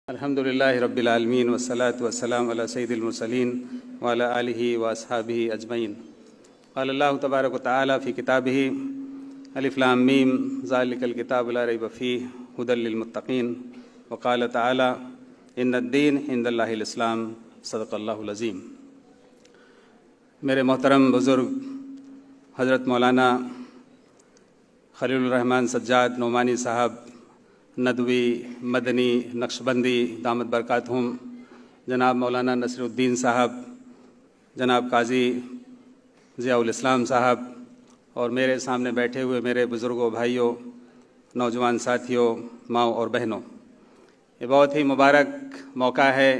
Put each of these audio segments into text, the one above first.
الحمد للہ رب العالمین والصلاة والسلام علی سید المرسلین وعلی آلہ واصحابہ اجمعین. قال اللہ تبارک و تعالی فی کتابہ الف لام میم ذالک الکتاب لا ریب فیہ ھدی للمتقین. وقال تعالی ان الدین عند اللہ الاسلام. صدق اللہ العظیم. میرے محترم بزرگ حضرت مولانا خلیل الرحمن سجاد نعمانی صاحب ندوی مدنی نقشبندی دامت برکاتہم، جناب مولانا نصیر الدین صاحب، جناب قاضی ضیاء الاسلام صاحب، اور میرے سامنے بیٹھے ہوئے میرے بزرگوں، بھائیوں، نوجوان ساتھیوں، ماؤں اور بہنوں، یہ بہت ہی مبارک موقع ہے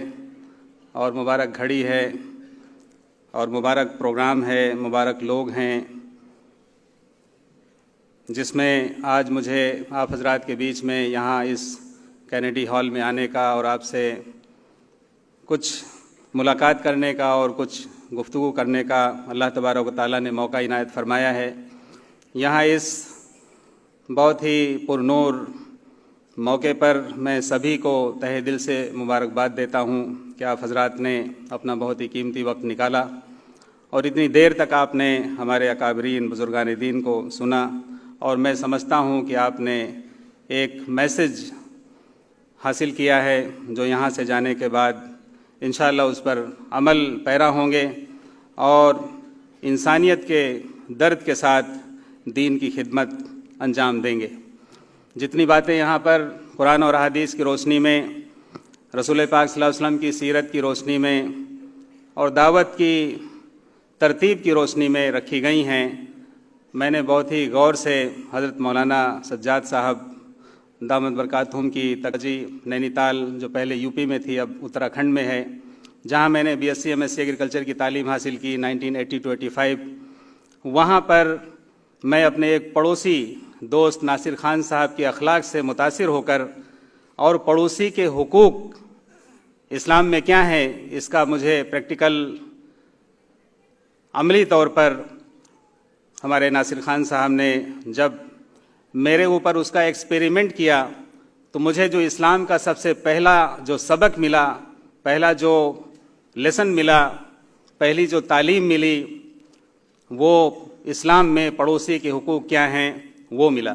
اور مبارک گھڑی ہے اور مبارک پروگرام ہے، مبارک لوگ ہیں، جس میں آج مجھے آپ حضرات کے بیچ میں یہاں اس کینیڈی ہال میں آنے کا اور آپ سے کچھ ملاقات کرنے کا اور کچھ گفتگو کرنے کا اللہ تبارک و تعالیٰ نے موقع عنایت فرمایا ہے. یہاں اس بہت ہی پرنور موقع پر میں سبھی کو تہہ دل سے مبارکباد دیتا ہوں کہ آپ حضرات نے اپنا بہت ہی قیمتی وقت نکالا اور اتنی دیر تک آپ نے ہمارے اکابرین بزرگان دین کو سنا، اور میں سمجھتا ہوں کہ آپ نے ایک میسج حاصل کیا ہے جو یہاں سے جانے کے بعد انشاءاللہ اس پر عمل پیرا ہوں گے اور انسانیت کے درد کے ساتھ دین کی خدمت انجام دیں گے. جتنی باتیں یہاں پر قرآن اور احادیث کی روشنی میں، رسول پاک صلی اللہ علیہ وسلم کی سیرت کی روشنی میں اور دعوت کی ترتیب کی روشنی میں رکھی گئی ہیں، میں نے بہت ہی غور سے حضرت مولانا سجاد صاحب دامت برکاتہم کی ترجیح نینی تال، جو پہلے یو پی میں تھی اب اتراکھنڈ میں ہے، جہاں میں نے B S C M S C agriculture کی تعلیم حاصل کی 1980-85، وہاں پر میں اپنے ایک پڑوسی دوست ناصر خان صاحب کے اخلاق سے متاثر ہو کر اور پڑوسی کے حقوق اسلام میں کیا ہیں اس کا مجھے پریکٹیکل عملی طور پر ہمارے ناصر خان صاحب نے جب میرے اوپر اس کا ایکسپیریمنٹ کیا تو مجھے جو اسلام کا سب سے پہلا جو سبق ملا، پہلا جو لیسن ملا، پہلی جو تعلیم ملی، وہ اسلام میں پڑوسی کے حقوق کیا ہیں وہ ملا.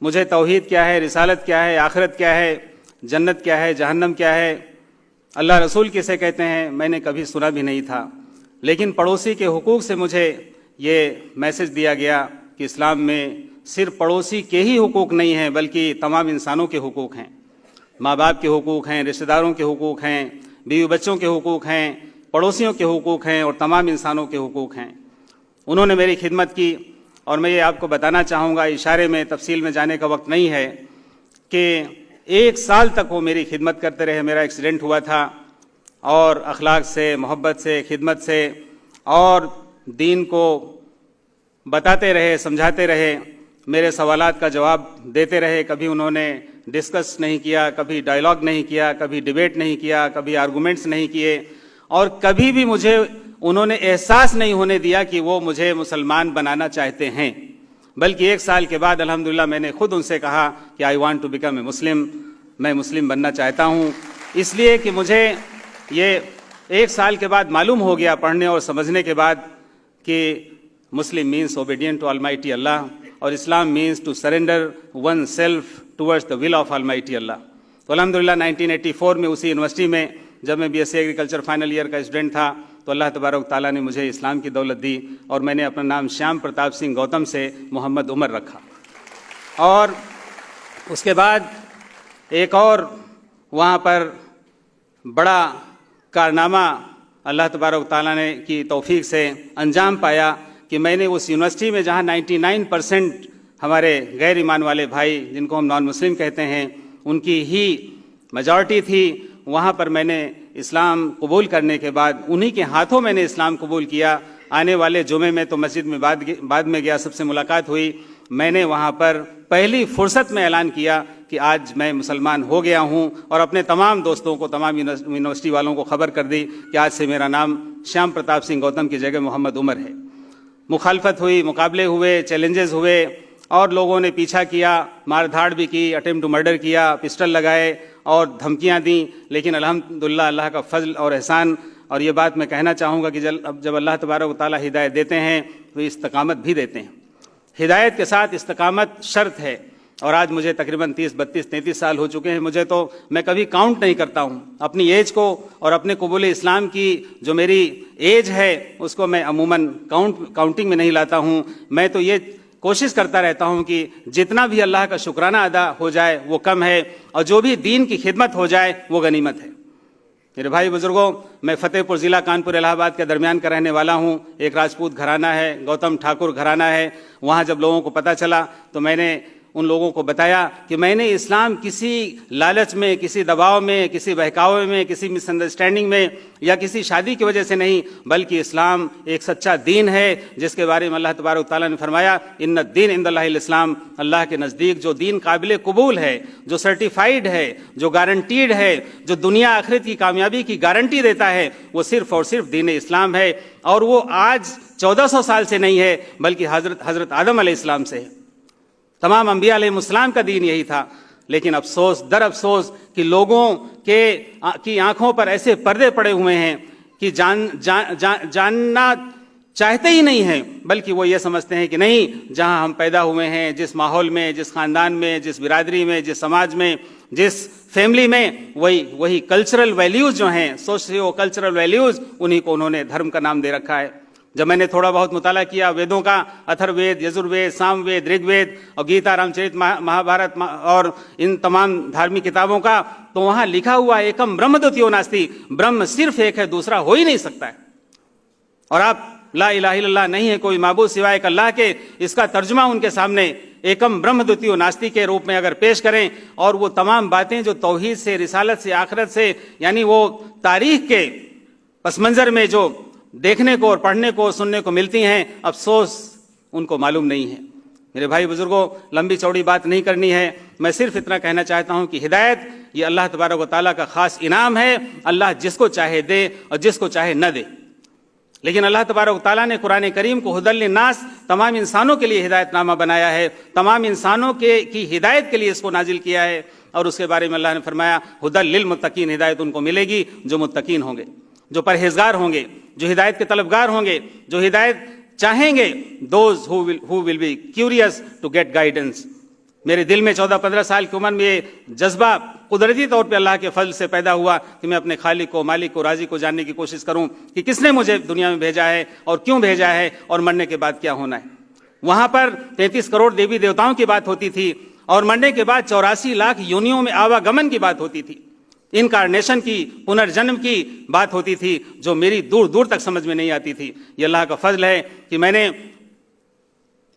مجھے توحید کیا ہے، رسالت کیا ہے، آخرت کیا ہے، جنت کیا ہے، جہنم کیا ہے، اللہ رسول کسے کہتے ہیں، میں نے کبھی سنا بھی نہیں تھا. لیکن پڑوسی کے حقوق سے مجھے یہ میسج دیا گیا کہ اسلام میں صرف پڑوسی کے ہی حقوق نہیں ہیں بلکہ تمام انسانوں کے حقوق ہیں. ماں باپ کے حقوق ہیں، رشتہ داروں کے حقوق ہیں، بیوی بچوں کے حقوق ہیں، پڑوسیوں کے حقوق ہیں اور تمام انسانوں کے حقوق ہیں. انہوں نے میری خدمت کی اور میں یہ آپ کو بتانا چاہوں گا، اشارے میں تفصیل میں جانے کا وقت نہیں ہے، کہ 1 سال تک وہ میری خدمت کرتے رہے. میرا ایکسیڈنٹ ہوا تھا اور اخلاق سے، محبت سے، خدمت سے اور دین کو بتاتے رہے، سمجھاتے رہے، میرے سوالات کا جواب دیتے رہے. کبھی انہوں نے ڈسکس نہیں کیا، کبھی ڈائیلاگ نہیں کیا، کبھی ڈیبیٹ نہیں کیا، کبھی آرگومنٹس نہیں کیے، اور کبھی بھی مجھے انہوں نے احساس نہیں ہونے دیا کہ وہ مجھے مسلمان بنانا چاہتے ہیں. بلکہ 1 سال کے بعد الحمدللہ میں نے خود ان سے کہا کہ I want to become a Muslim, میں مسلم بننا چاہتا ہوں. اس لیے کہ مجھے یہ 1 سال کے بعد معلوم ہو گیا پڑھنے اور سمجھنے کے بعد کہ Muslim means obedient to almighty Allah اور Islam means to surrender one self towards the will of almighty Allah. تو الحمدللہ 1984 میں اسی یونیورسٹی میں جب میں B S C agriculture final year کا اسٹوڈنٹ تھا تو اللہ تبارک تعالیٰ نے مجھے اسلام کی دولت دی اور میں نے اپنا نام شیام پرتاپ سنگھ گوتم سے محمد عمر رکھا. اور اس کے بعد ایک اور وہاں پر بڑا کارنامہ اللہ تبارک تعالیٰ نے کی توفیق سے انجام پایا کہ میں نے اس یونیورسٹی میں جہاں 99% ہمارے غیر ایمان والے بھائی جن کو ہم نان مسلم کہتے ہیں ان کی ہی میجارٹی تھی، وہاں پر میں نے اسلام قبول کرنے کے بعد انہی کے ہاتھوں میں نے اسلام قبول کیا. آنے والے جمعے میں تو مسجد میں بعد میں گیا، سب سے ملاقات ہوئی. میں نے وہاں پر پہلی فرصت میں اعلان کیا کہ آج میں مسلمان ہو گیا ہوں اور اپنے تمام دوستوں کو، تمام یونیورسٹی والوں کو خبر کر دی کہ آج سے میرا نام شیام پرتاپ سنگھ گوتم کی جگہ محمد عمر ہے. مخالفت ہوئی، مقابلے ہوئے، چیلنجز ہوئے اور لوگوں نے پیچھا کیا، مار دھاڑ بھی کی، اٹیمپٹ ٹو مرڈر کیا، پسٹل لگائے اور دھمکیاں دیں، لیکن الحمدللہ اللہ کا فضل اور احسان، اور یہ بات میں کہنا چاہوں گا کہ جب اللہ تبارک و تعالیٰ ہدایت دیتے ہیں تو استقامت بھی دیتے ہیں۔ ہدایت کے ساتھ استقامت شرط ہے، اور آج مجھے تقریباً 30 32 33 سال ہو چکے ہیں، مجھے تو میں کبھی کاؤنٹ نہیں کرتا ہوں اپنی ایج کو، اور اپنے قبول اسلام کی جو میری ایج ہے اس کو میں عموماً کاؤنٹنگ میں نہیں لاتا ہوں۔ میں تو یہ کوشش کرتا رہتا ہوں کہ جتنا بھی اللہ کا شکرانہ ادا ہو جائے وہ کم ہے، اور جو بھی دین کی خدمت ہو جائے وہ غنیمت ہے۔ میرے بھائی بزرگوں، میں فتح پور ضلع کانپور الہ آباد کے درمیان کا رہنے والا ہوں۔ ایک راجپوت گھرانہ ہے، گوتم ٹھاکر گھرانہ ہے۔ وہاں جب لوگوں کو پتہ چلا تو میں نے ان لوگوں کو بتایا کہ میں نے اسلام کسی لالچ میں، کسی دباؤ میں، کسی بہکاوے میں، کسی مس انڈرسٹینڈنگ میں یا کسی شادی کی وجہ سے نہیں، بلکہ اسلام ایک سچا دین ہے جس کے بارے میں اللہ تبارک و تعالیٰ نے فرمایا ان الدین عند اللہ الاسلام، اللہ کے نزدیک جو دین قابل قبول ہے، جو سرٹیفائیڈ ہے، جو گارنٹیڈ ہے، جو دنیا آخرت کی کامیابی کی گارنٹی دیتا ہے، وہ صرف اور صرف دین اسلام ہے، اور وہ آج 1400 سال سے نہیں ہے بلکہ حضرت آدم علیہ السلام سے ہے۔ تمام انبیاء علیہ السلام کا دین یہی تھا، لیکن افسوس در افسوس کہ لوگوں کی آنکھوں پر ایسے پردے پڑے ہوئے ہیں کہ جاننا چاہتے ہی نہیں ہیں، بلکہ وہ یہ سمجھتے ہیں کہ نہیں، جہاں ہم پیدا ہوئے ہیں، جس ماحول میں، جس خاندان میں، جس برادری میں، جس سماج میں، جس فیملی میں، وہی کلچرل ویلیوز جو ہیں، سوشیو کلچرل ویلیوز، انہی کو انہوں نے دھرم کا نام دے رکھا ہے۔ جب میں نے تھوڑا بہت مطالعہ کیا ویدوں کا، اتھر وید، یجر وید، سام وید، رگ وید اور گیتا، رام چرت مہابھارت اور ان تمام دھارمک کتابوں کا، تو وہاں لکھا ہوا ایکم برہم دوتیو ناستی، برہم صرف ایک ہے، دوسرا ہو ہی نہیں سکتا ہے۔ اور آپ لا الہ الا اللہ نہیں ہے کوئی معبود سوائے ایک اللہ کے، اس کا ترجمہ ان کے سامنے ایکم برہم دوتیو ناستی کے روپ میں اگر پیش کریں، اور وہ تمام باتیں جو توحید سے، رسالت سے، آخرت سے، یعنی وہ تاریخ کے پس منظر میں جو دیکھنے کو اور پڑھنے کو سننے کو ملتی ہیں، افسوس ان کو معلوم نہیں ہے۔ میرے بھائی بزرگوں، لمبی چوڑی بات نہیں کرنی ہے، میں صرف اتنا کہنا چاہتا ہوں کہ ہدایت یہ اللہ تبارک و تعالیٰ کا خاص انعام ہے، اللہ جس کو چاہے دے اور جس کو چاہے نہ دے، لیکن اللہ تبارک و تعالیٰ نے قرآن کریم کو ہدی للناس، تمام انسانوں کے لیے ہدایت نامہ بنایا ہے، تمام انسانوں کی ہدایت کے لیے اس کو نازل کیا ہے، اور اس کے بارے میں اللہ نے فرمایا ہدی للمتقین، ہدایت ان کو ملے گی جو متقین ہوں گے، جو پرہیزگار ہوں گے، جو ہدایت کے طلبگار ہوں گے، جو ہدایت چاہیں گے، those who will be curious to get guidance۔ میرے دل میں 14-15 سال کی عمر میں یہ جذبہ قدرتی طور پہ اللہ کے فضل سے پیدا ہوا کہ میں اپنے خالق کو، مالک کو، رازق کو جاننے کی کوشش کروں کہ کس نے مجھے دنیا میں بھیجا ہے اور کیوں بھیجا ہے اور مرنے کے بعد کیا ہونا ہے۔ وہاں پر 33 کروڑ دیوی دیوتاؤں کی بات ہوتی تھی، اور مرنے کے بعد 84 لاکھ یونیوں میں آواگمن کی بات ہوتی تھی، انکارنیشن کی، پنرجنم کی بات ہوتی تھی، جو میری دور دور تک سمجھ میں نہیں آتی تھی۔ یہ اللہ کا فضل ہے کہ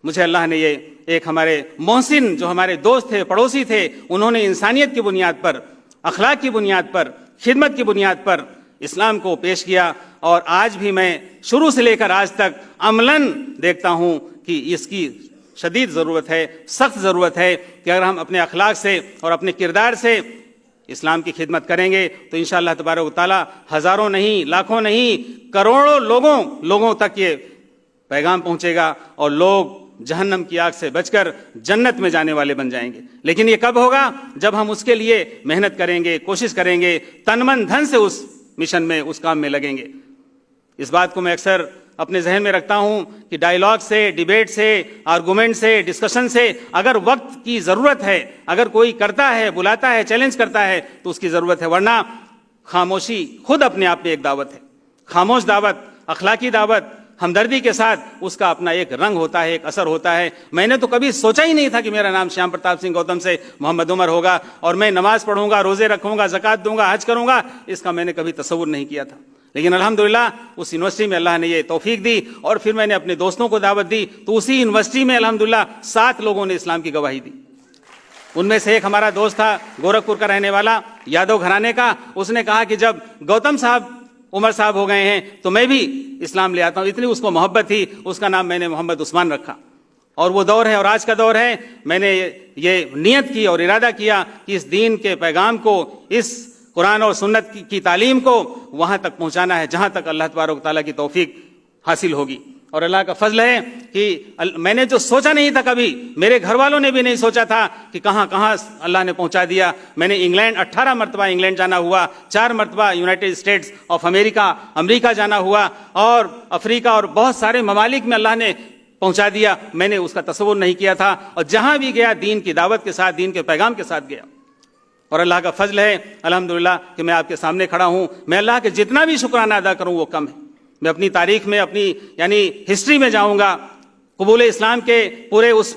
مجھے اللہ نے یہ ایک ہمارے محسن جو ہمارے دوست تھے، پڑوسی تھے، انہوں نے انسانیت کی بنیاد پر، اخلاق کی بنیاد پر، خدمت کی بنیاد پر اسلام کو پیش کیا، اور آج بھی میں شروع سے لے کر آج تک عملاً دیکھتا ہوں کہ اس کی شدید ضرورت ہے، سخت ضرورت ہے کہ اگر ہم اپنے اخلاق سے اور اپنے کردار سے اسلام کی خدمت کریں گے تو انشاءاللہ تبارک و تعالیٰ ہزاروں نہیں، لاکھوں نہیں، کروڑوں لوگوں تک یہ پیغام پہنچے گا، اور لوگ جہنم کی آگ سے بچ کر جنت میں جانے والے بن جائیں گے۔ لیکن یہ کب ہوگا؟ جب ہم اس کے لیے محنت کریں گے، کوشش کریں گے، تن من دھن سے اس مشن میں، اس کام میں لگیں گے۔ اس بات کو میں اکثر اپنے ذہن میں رکھتا ہوں کہ ڈائیلاگ سے، ڈیبیٹ سے، آرگومنٹ سے، ڈسکشن سے اگر وقت کی ضرورت ہے، اگر کوئی کرتا ہے، بلاتا ہے، چیلنج کرتا ہے تو اس کی ضرورت ہے، ورنہ خاموشی خود اپنے آپ میں ایک دعوت ہے۔ خاموش دعوت، اخلاقی دعوت، ہمدردی کے ساتھ اس کا اپنا ایک رنگ ہوتا ہے، ایک اثر ہوتا ہے۔ میں نے تو کبھی سوچا ہی نہیں تھا کہ میرا نام شیام پرتاپ سنگھ گوتم سے محمد عمر ہوگا، اور میں نماز پڑھوں گا، روزے رکھوں گا، زکوٰۃ دوں گا، حج کروں گا، اس کا میں نے کبھی تصور نہیں کیا تھا۔ لیکن الحمدللہ اس یونیورسٹی میں اللہ نے یہ توفیق دی، اور پھر میں نے اپنے دوستوں کو دعوت دی، تو اسی یونیورسٹی میں الحمدللہ 7 لوگوں نے اسلام کی گواہی دی۔ ان میں سے ایک ہمارا دوست تھا گورکھپور کا رہنے والا، یادو گھرانے کا، اس نے کہا کہ جب گوتم صاحب عمر صاحب ہو گئے ہیں تو میں بھی اسلام لے آتا ہوں۔ اتنی اس کو محبت تھی، اس کا نام میں نے محمد عثمان رکھا۔ اور وہ دور ہے اور آج کا دور ہے، میں نے یہ نیت کی اور ارادہ کیا کہ اس دین کے پیغام کو، اس قرآن اور سنت کی تعلیم کو وہاں تک پہنچانا ہے جہاں تک اللہ تبارک و تعالیٰ کی توفیق حاصل ہوگی۔ اور اللہ کا فضل ہے کہ میں نے جو سوچا نہیں تھا کبھی، میرے گھر والوں نے بھی نہیں سوچا تھا کہ کہاں کہاں اللہ نے پہنچا دیا. میں نے انگلینڈ 18 مرتبہ انگلینڈ جانا ہوا، 4 مرتبہ یونائٹڈ اسٹیٹس آف امریکہ جانا ہوا، اور افریقہ اور بہت سارے ممالک میں اللہ نے پہنچا دیا. میں نے اس کا تصور نہیں کیا تھا، اور جہاں بھی گیا دین کی دعوت کے ساتھ، دین کے پیغام کے ساتھ گیا. اور اللہ کا فضل ہے الحمدللہ کہ میں آپ کے سامنے کھڑا ہوں. میں اللہ کے جتنا بھی شکرانہ ادا کروں وہ کم ہے. میں اپنی تاریخ میں، اپنی ہسٹری میں جاؤں گا، قبول اسلام کے پورے اس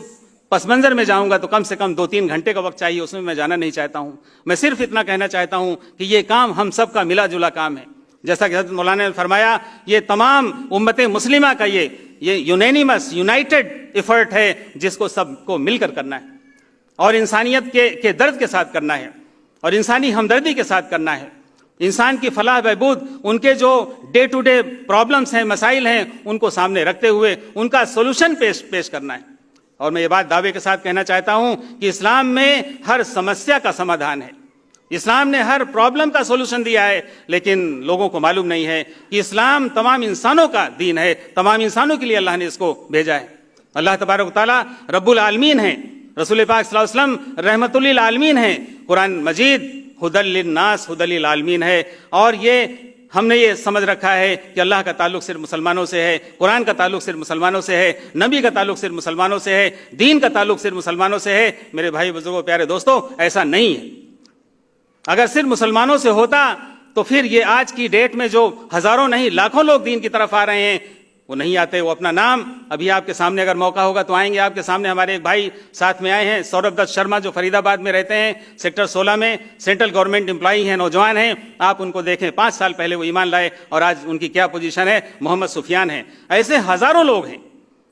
پس منظر میں جاؤں گا تو کم سے کم 2-3 گھنٹے کا وقت چاہیے، اس میں جانا نہیں چاہتا ہوں. میں صرف اتنا کہنا چاہتا ہوں کہ یہ کام ہم سب کا ملا جلا کام ہے. جیسا کہ حضرت مولانا نے فرمایا، یہ تمام امت مسلمہ کا یہ یونینیمس یونائٹڈ ایفرٹ ہے جس کو سب کو مل کر کرنا ہے، اور انسانیت کے درد کے ساتھ کرنا ہے، اور انسانی ہمدردی کے ساتھ کرنا ہے. انسان کی فلاح بہبود، ان کے جو ڈے ٹو ڈے پرابلمس ہیں، مسائل ہیں، ان کو سامنے رکھتے ہوئے ان کا سولوشن پیش کرنا ہے. اور میں یہ بات دعوے کے ساتھ کہنا چاہتا ہوں کہ اسلام میں ہر سمسیا کا سمادھان ہے. اسلام نے ہر پرابلم کا سولوشن دیا ہے، لیکن لوگوں کو معلوم نہیں ہے کہ اسلام تمام انسانوں کا دین ہے، تمام انسانوں کے لیے اللہ نے اس کو بھیجا ہے. اللہ تبارک و تعالیٰ رب العالمین ہیں، رسول پاک صلی اللہ علیہ وسلم رحمت للعالمین ہیں. قرآن مجید ہدی للناس ہدی للعالمین ہے، اور یہ ہم نے یہ سمجھ رکھا ہے کہ اللہ کا تعلق صرف مسلمانوں سے ہے، قرآن کا تعلق صرف مسلمانوں سے ہے، نبی کا تعلق صرف مسلمانوں سے ہے، دین کا تعلق صرف مسلمانوں سے ہے. میرے بھائی بزرگوں پیارے دوستوں، ایسا نہیں ہے. اگر صرف مسلمانوں سے ہوتا تو پھر یہ آج کی ڈیٹ میں جو ہزاروں نہیں لاکھوں لوگ دین کی طرف آ رہے ہیں وہ نہیں آتے. وہ اپنا نام ابھی آپ کے سامنے اگر موقع ہوگا تو آئیں گے آپ کے سامنے. ہمارے ایک بھائی ساتھ میں آئے ہیں، سوربھ دت شرما، جو فرید آباد میں رہتے ہیں، سیکٹر 16 میں سینٹرل گورنمنٹ امپلائی ہیں، نوجوان ہیں. آپ ان کو دیکھیں، 5 سال پہلے وہ ایمان لائے اور آج ان کی کیا پوزیشن ہے. محمد سفیان ہیں. ایسے ہزاروں لوگ ہیں.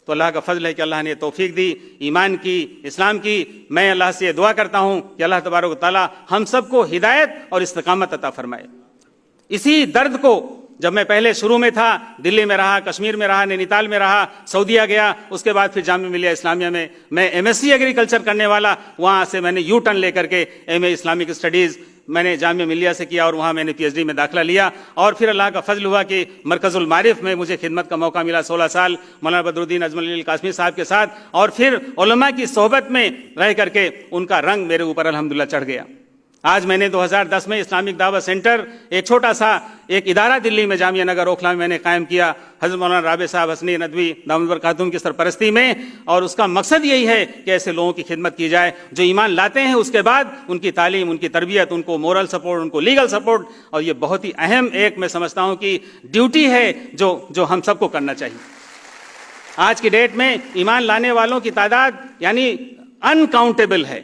تو اللہ کا فضل ہے کہ اللہ نے توفیق دی ایمان کی، اسلام کی. میں اللہ سے یہ دعا کرتا ہوں کہ اللہ تبارک و تعالیٰ ہم سب کو ہدایت اور استقامت عطا فرمائے. اسی درد کو جب میں پہلے شروع میں تھا، دلی میں رہا، کشمیر میں رہا، نینی تال میں رہا، سعودیہ گیا، اس کے بعد پھر جامعہ ملیہ اسلامیہ میں ایم ایس سی ایگریکلچر کرنے والا، وہاں سے میں نے یو ٹرن لے کر کے ایم اے اسلامک اسٹڈیز میں نے جامعہ ملیہ سے کیا، اور وہاں میں نے پی ایچ ڈی میں داخلہ لیا. اور پھر اللہ کا فضل ہوا کہ مرکز المعارف میں مجھے خدمت کا موقع ملا 16 سال مولانا بدرالدین اجمل القاسمی صاحب کے ساتھ، اور پھر علماء کی صحبت میں رہ کر کے ان کا رنگ میرے اوپر الحمدللہ چڑھ گیا. آج میں نے 2010 میں اسلامک دعوت سینٹر، ایک چھوٹا سا ایک ادارہ دلی میں جامعہ نگر اوکھلا میں میں نے قائم کیا، حضرت مولانا رابع صاحب حسنی ندوی دامت برکاتہم کی سرپرستی میں. اور اس کا مقصد یہی ہے کہ ایسے لوگوں کی خدمت کی جائے جو ایمان لاتے ہیں، اس کے بعد ان کی تعلیم، ان کی تربیت، ان کو مورل سپورٹ، ان کو لیگل سپورٹ. اور یہ بہت ہی اہم ایک میں سمجھتا ہوں کہ ڈیوٹی ہے جو ہم سب کو کرنا چاہیے. آج کی ڈیٹ میں ایمان لانے والوں کی تعداد انکاؤنٹیبل ہے.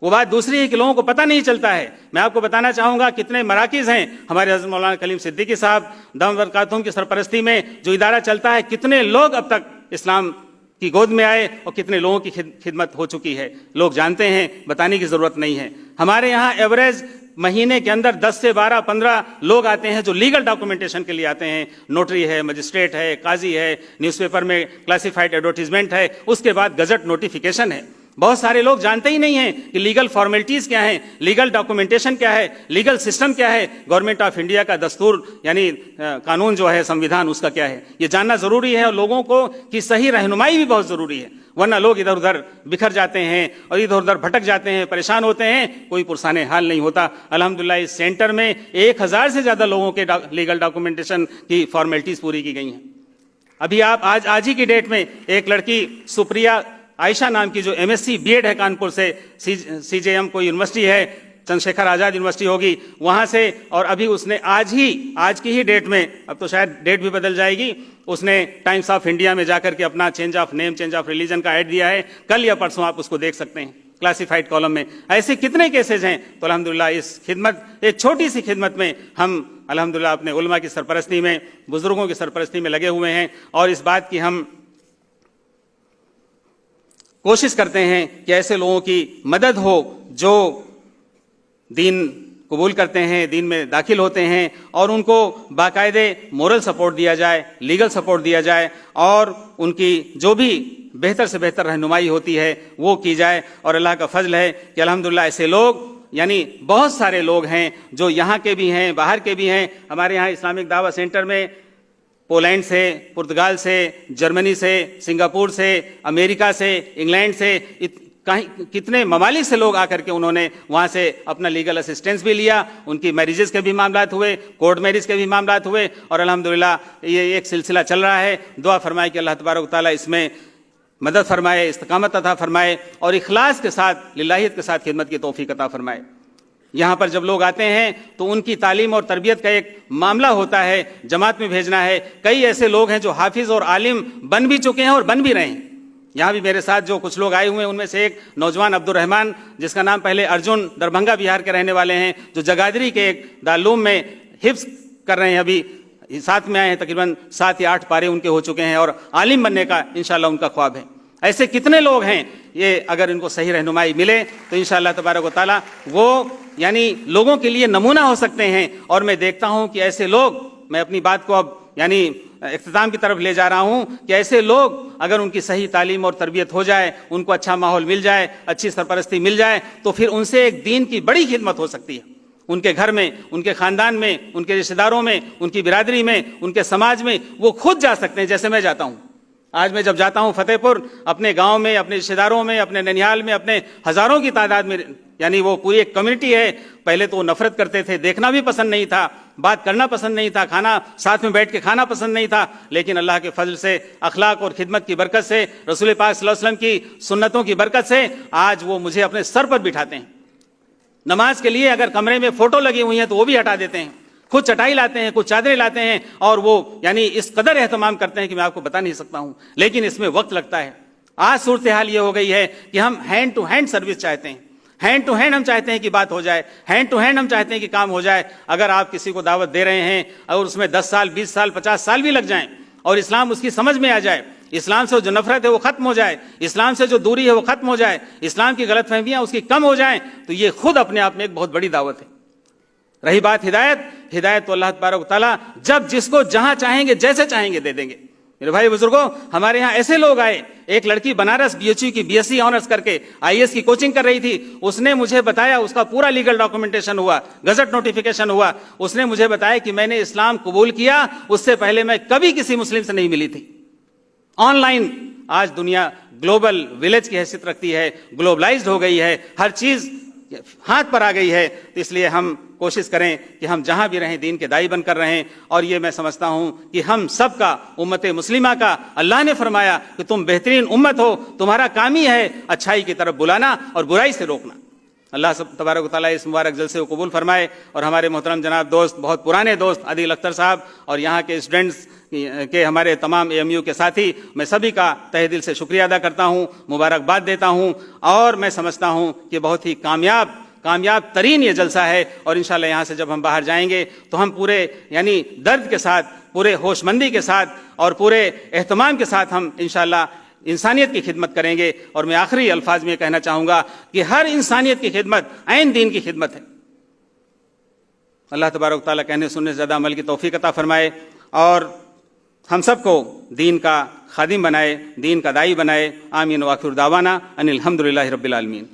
وہ بات دوسری ہے کہ لوگوں کو پتہ نہیں چلتا ہے. میں آپ کو بتانا چاہوں گا کتنے مراکز ہیں ہمارے حضرت مولانا کلیم صدیقی صاحب دامت برکاتہم کی سرپرستی میں جو ادارہ چلتا ہے، کتنے لوگ اب تک اسلام کی گود میں آئے اور کتنے لوگوں کی خدمت ہو چکی ہے. لوگ جانتے ہیں، بتانے کی ضرورت نہیں ہے. ہمارے یہاں ایوریج مہینے کے اندر 10 سے 12 15 لوگ آتے ہیں جو لیگل ڈاکومنٹیشن کے لیے آتے ہیں. نوٹری ہے، مجسٹریٹ ہے، قاضی ہے، نیوز پیپر میں کلاسیفائڈ ایڈورٹیزمنٹ ہے، اس کے بعد گزٹ نوٹیفیکیشن ہے. بہت سارے لوگ جانتے ہی نہیں ہیں کہ لیگل فارمیلٹیز کیا ہیں، لیگل ڈاکومنٹیشن کیا ہے، لیگل سسٹم کیا ہے، گورنمنٹ آف انڈیا کا دستور قانون جو ہے، سمویدھان، اس کا کیا ہے. یہ جاننا ضروری ہے، اور لوگوں کو کی صحیح رہنمائی بھی بہت ضروری ہے. ورنہ لوگ ادھر ادھر بکھر جاتے ہیں اور ادھر ادھر بھٹک جاتے ہیں، پریشان ہوتے ہیں، کوئی پرسان حال نہیں ہوتا. الحمدللہ اس سینٹر میں 1000 سے زیادہ لوگوں کے لیگل ڈاکومنٹیشن کی فارمیلٹیز پوری کی گئی ہیں. ابھی آپ آج ہی کی ڈیٹ میں ایک لڑکی سپریا عائشہ نام کی جو M S C B ed ہے کانپور سے، سی جے ایم کوئی یونیورسٹی ہے، چندر شیکھر آزاد یونیورسٹی ہوگی، وہاں سے. اور ابھی اس نے آج کی ہی ڈیٹ میں، اب تو شاید ڈیٹ بھی بدل جائے گی، اس نے ٹائمز آف انڈیا میں جا کر کے اپنا change of name, change of religion کا ایڈ دیا ہے. کل یا پرسوں آپ اس کو دیکھ سکتے ہیں کلاسیفائڈ کالم میں. ایسے کتنے کیسز ہیں. تو الحمدللہ اس خدمت، ایک چھوٹی سی خدمت میں ہم الحمدللہ اپنے علماء کی سرپرستی میں، بزرگوں کی سرپرستی میں لگے ہوئے ہیں. اور اس بات کی ہم کوشش کرتے ہیں کہ ایسے لوگوں کی مدد ہو جو دین قبول کرتے ہیں، دین میں داخل ہوتے ہیں، اور ان کو باقاعدے مورل سپورٹ دیا جائے، لیگل سپورٹ دیا جائے، اور ان کی جو بھی بہتر سے بہتر رہنمائی ہوتی ہے وہ کی جائے. اور اللہ کا فضل ہے کہ الحمدللہ ایسے لوگ، بہت سارے لوگ ہیں جو یہاں کے بھی ہیں، باہر کے بھی ہیں. ہمارے یہاں اسلامک دعوت سینٹر میں پولینڈ سے، پرتگال سے، جرمنی سے، سنگاپور سے، امریکہ سے، انگلینڈ سے، کتنے ممالک سے لوگ آ کر کے انہوں نے وہاں سے اپنا لیگل اسسٹنس بھی لیا، ان کی میریجز کے بھی معاملات ہوئے، کورٹ میریج کے بھی معاملات ہوئے، اور الحمدللہ یہ ایک سلسلہ چل رہا ہے۔ دعا فرمائے کہ اللہ تبارک و تعالیٰ اس میں مدد فرمائے، استقامت عطا فرمائے، اور اخلاص کے ساتھ، للہیت کے ساتھ خدمت کی توفیق عطا فرمائے۔ یہاں پر جب لوگ آتے ہیں تو ان کی تعلیم اور تربیت کا ایک معاملہ ہوتا ہے، جماعت میں بھیجنا ہے۔ کئی ایسے لوگ ہیں جو حافظ اور عالم بن بھی چکے ہیں اور بن بھی رہے ہیں۔ یہاں بھی میرے ساتھ جو کچھ لوگ آئے ہوئے ہیں ان میں سے ایک نوجوان عبد الرحمان، جس کا نام پہلے ارجن، دربھنگا بہار کے رہنے والے ہیں، جو جگادری کے ایک دارالعلوم میں حفظ کر رہے ہیں، ابھی ساتھ میں آئے ہیں، تقریباً 7 یا 8 پارے ان کے ہو چکے ہیں، اور عالم بننے کا انشاءاللہ ان کا خواب ہے۔ ایسے کتنے لوگ ہیں، یہ اگر ان کو صحیح رہنمائی ملے تو انشاءاللہ تبارک و تعالیٰ وہ یعنی لوگوں کے لیے نمونہ ہو سکتے ہیں۔ اور میں دیکھتا ہوں کہ ایسے لوگ، میں اپنی بات کو اب یعنی اختتام کی طرف لے جا رہا ہوں، کہ ایسے لوگ اگر ان کی صحیح تعلیم اور تربیت ہو جائے، ان کو اچھا ماحول مل جائے، اچھی سرپرستی مل جائے، تو پھر ان سے ایک دین کی بڑی خدمت ہو سکتی ہے۔ ان کے گھر میں، ان کے خاندان میں، ان کے رشتہ داروں میں، ان کی برادری میں، ان کے سماج میں وہ خود جا سکتے ہیں، جیسے میں جاتا ہوں۔ آج میں جب جاتا ہوں فتح پور، اپنے گاؤں میں، اپنے رشتہ داروں میں، اپنے ننیال میں، اپنے ہزاروں کی تعداد میں، یعنی وہ پوری ایک کمیونٹی ہے۔ پہلے تو وہ نفرت کرتے تھے، دیکھنا بھی پسند نہیں تھا، بات کرنا پسند نہیں تھا، کھانا ساتھ میں بیٹھ کے کھانا پسند نہیں تھا، لیکن اللہ کے فضل سے، اخلاق اور خدمت کی برکت سے، رسول پاک صلی اللہ علیہ وسلم کی سنتوں کی برکت سے آج وہ مجھے اپنے سر پر بٹھاتے ہیں۔ نماز کے لیے اگر کمرے میں فوٹو لگی ہوئی ہیں تو وہ بھی ہٹا دیتے ہیں، خود چٹائی لاتے ہیں، کچھ چادریں لاتے ہیں، اور وہ یعنی اس قدر اہتمام کرتے ہیں کہ میں آپ کو بتا نہیں سکتا ہوں، لیکن اس میں وقت لگتا ہے۔ آج صورتحال یہ ہو گئی ہے کہ ہم ہینڈ ٹو ہینڈ سروس چاہتے ہیں، ہینڈ ٹو ہینڈ ہم چاہتے ہیں کہ بات ہو جائے، ہینڈ ٹو ہینڈ ہم چاہتے ہیں کہ کام ہو جائے۔ اگر آپ کسی کو دعوت دے رہے ہیں اور اس میں 10 سال، 20 سال، 50 سال بھی لگ جائیں، اور اسلام اس کی سمجھ میں آ جائے، اسلام سے جو نفرت ہے وہ ختم ہو جائے، اسلام سے جو دوری ہے وہ ختم ہو جائے، اسلام کی غلط فہمیاں اس کی کم ہو جائیں، تو یہ خود اپنے آپ میں ایک بہت بڑی دعوت ہے۔ رہی بات ہدایت تو اللہ تبارک و تعالیٰ جب جس کو جہاں چاہیں گے، جیسے چاہیں گے دے دیں گے۔ میرے بھائی بزرگوں، ہمارے ہاں ایسے لوگ آئے، ایک لڑکی بنارس BHU کی BSc آنرز کر کے IAS کی کوچنگ کر رہی تھی، اس نے مجھے بتایا، اس کا پورا لیگل ڈاکومنٹیشن ہوا، گزٹ نوٹیفیکیشن ہوا، اس نے مجھے بتایا کہ میں نے اسلام قبول کیا، اس سے پہلے میں کبھی کسی مسلم سے نہیں ملی تھی۔ آن لائن آج دنیا گلوبل ولیج کی حیثیت رکھتی ہے، گلوبلائزڈ ہو گئی ہے، ہر چیز ہاتھ پر آ گئی ہے، تو اس لیے ہم کوشش کریں کہ ہم جہاں بھی رہیں دین کے داعی بن کر رہیں۔ اور یہ میں سمجھتا ہوں کہ ہم سب کا، امت مسلمہ کا، اللہ نے فرمایا کہ تم بہترین امت ہو، تمہارا کام ہی ہے اچھائی کی طرف بلانا اور برائی سے روکنا۔ اللہ سب تبارک و تعالیٰ اس مبارک جلسے کو قبول فرمائے، اور ہمارے محترم جناب دوست، بہت پرانے دوست عادل اختر صاحب، اور یہاں کے اسٹوڈنٹس کے ہمارے تمام AMU کے ساتھی، میں سبھی کا تہہ دل سے شکریہ ادا کرتا ہوں، مبارکباد دیتا ہوں، اور میں سمجھتا ہوں کہ بہت ہی کامیاب ترین یہ جلسہ ہے، اور انشاءاللہ یہاں سے جب ہم باہر جائیں گے تو ہم پورے یعنی درد کے ساتھ، پورے ہوش مندی کے ساتھ اور پورے اہتمام کے ساتھ ہم انشاءاللہ انسانیت کی خدمت کریں گے۔ اور میں آخری الفاظ میں کہنا چاہوں گا کہ ہر انسانیت کی خدمت عین دین کی خدمت ہے۔ اللہ تبارک و تعالیٰ کہنے سننے سے زیادہ عمل کی توفیق عطا فرمائے، اور ہم سب کو دین کا خادم بنائے، دین کا داعی بنائے۔ آمین، وآخر دعوانا ان الحمدللہ رب العالمین۔